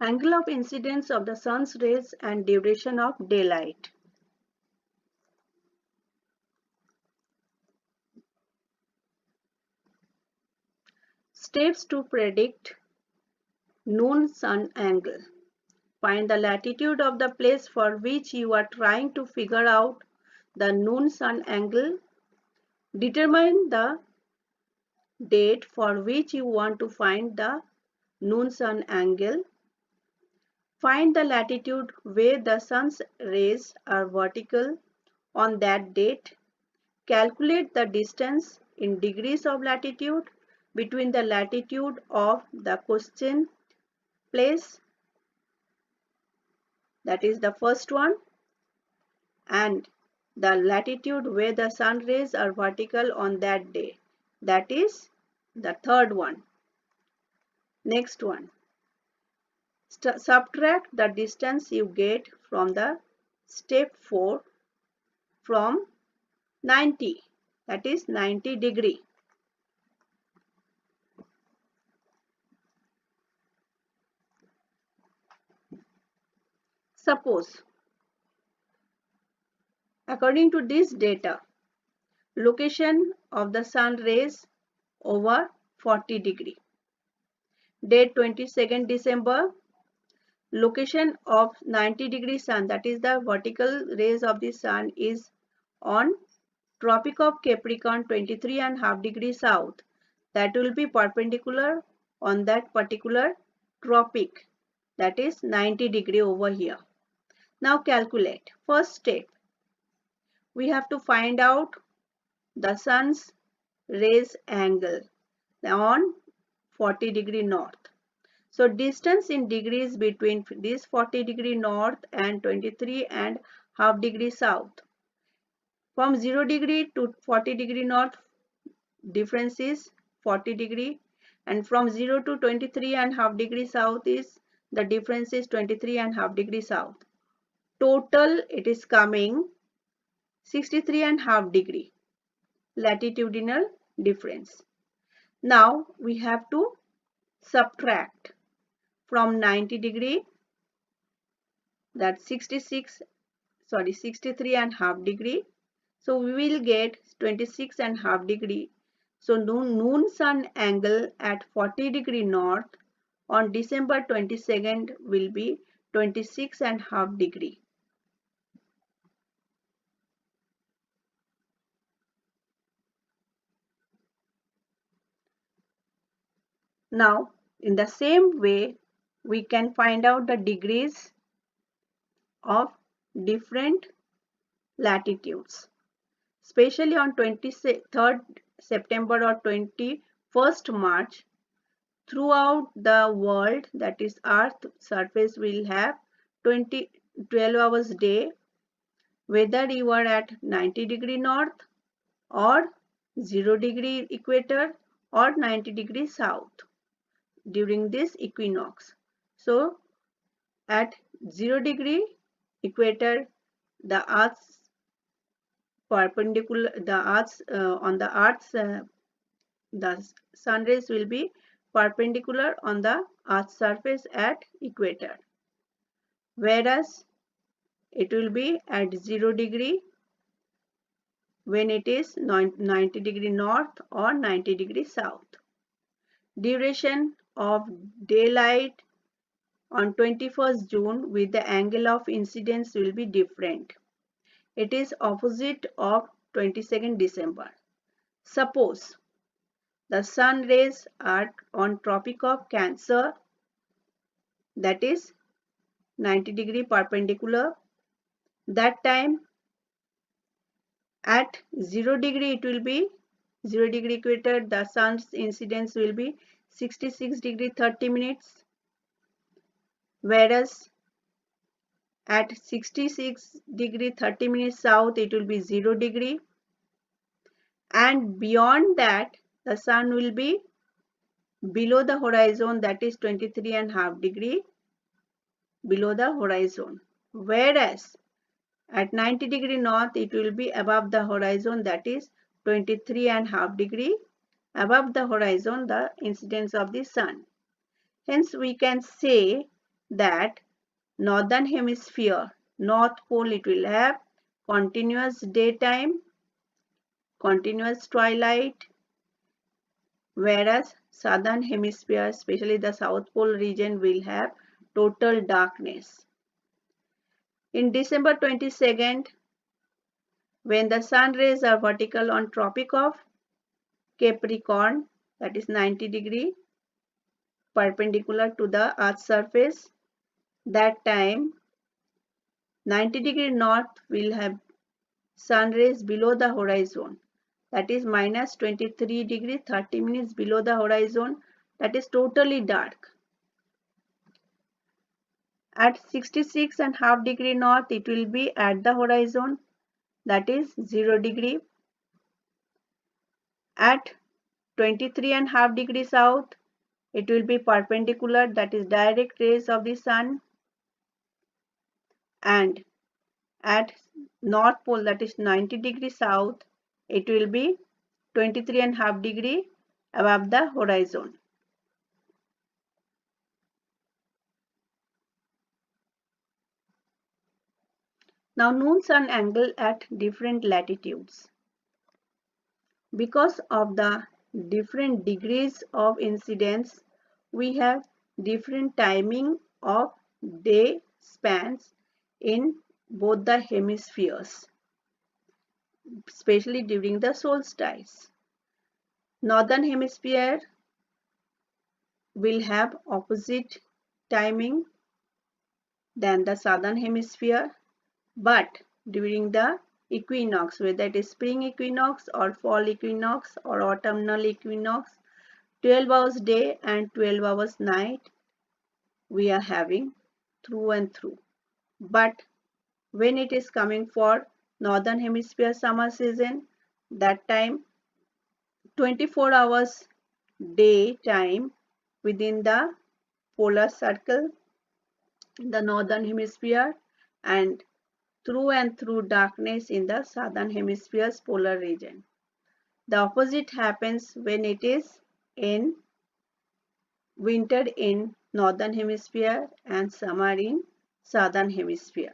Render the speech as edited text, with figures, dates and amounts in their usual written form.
Angle of incidence of the sun's rays and duration of daylight. Steps to predict noon sun angle. Find the latitude of the place for which you are trying to figure out the noon sun angle. Determine the date for which you want to find the noon sun angle. Find the latitude where the sun's rays are vertical on that date. Calculate the distance in degrees of latitude between the latitude of the question place, that is the first one, and the latitude where the sun rays are vertical on that day, that is the third one. Next one. Subtract the distance you get from the step 4 from 90, that is 90 degree. Suppose, according to this data, location of the sun rays over 40 degree. Date 22nd December, location of 90 degree sun, that is the vertical rays of the sun, is on Tropic of Capricorn 23.5 degrees south. That will be perpendicular on that particular tropic, that is 90 degree over here. Now calculate. First step, we have to find out the sun's rays angle on 40 degree north. So distance in degrees between this 40 degree north and 23.5 degree south. From 0 degree to 40 degree north, difference is 40 degree, and from 0 to 23.5 degree south is the difference is 23.5 degree south. Total it is coming 63.5 degree latitudinal difference. Now we have to subtract from 90 degree, that's 63.5 degree. So we will get 26.5 degree. So noon sun angle at 40 degree north on December 22nd will be 26.5 degree. Now in the same way we can find out the degrees of different latitudes, especially on 23rd September or 21st March. Throughout the world, that is Earth surface, will have 12 hours day, whether you are at 90 degree north or 0 degree equator or 90 degree south during this equinox. So at 0 degree equator, the Earth's perpendicular, the sun rays will be perpendicular on the Earth's surface at equator, whereas it will be at 0 degree when it is 90 degree north or 90 degree south. Duration of daylight on 21st June with the angle of incidence will be different. It is opposite of 22nd December. Suppose the sun rays are on Tropic of Cancer, that is 90 degree perpendicular. That time at 0 degree it will be 0 degree equator, the sun's incidence will be 66 degree 30 minutes, whereas at 66 degree 30 minutes south it will be 0 degree, and beyond that the sun will be below the horizon, that is 23.5 degree below the horizon, whereas at 90 degree north it will be above the horizon, that is 23.5 degree above the horizon, the incidence of the sun. Hence we can say that northern hemisphere, North Pole, it will have continuous daytime, continuous twilight, whereas southern hemisphere, especially the South Pole region, will have total darkness. In December 22nd, when the sun rays are vertical on Tropic of Capricorn, that is 90° perpendicular to the Earth's surface, that time 90° north will have sun rays below the horizon, that is minus 23° 30 minutes below the horizon, that is totally dark. At 66.5° north, it will be at the horizon, that is 0°. At 23.5° south, it will be perpendicular, that is direct rays of the sun. And at North Pole, that is 90° south, it will be 23.5° above the horizon. Now noon sun angle at different latitudes. Because of the different degrees of incidence, we have different timing of day spans in both the hemispheres, especially during the solstice. Northern hemisphere will have opposite timing than the southern hemisphere, but during the equinox, whether it is spring equinox or fall equinox or autumnal equinox, 12 hours day and 12 hours night we are having through and through. But when it is coming for northern hemisphere summer season, that time 24 hours day time within the polar circle in the northern hemisphere and through darkness in the southern hemisphere's polar region. The opposite happens when it is in winter in northern hemisphere and summer in southern hemisphere.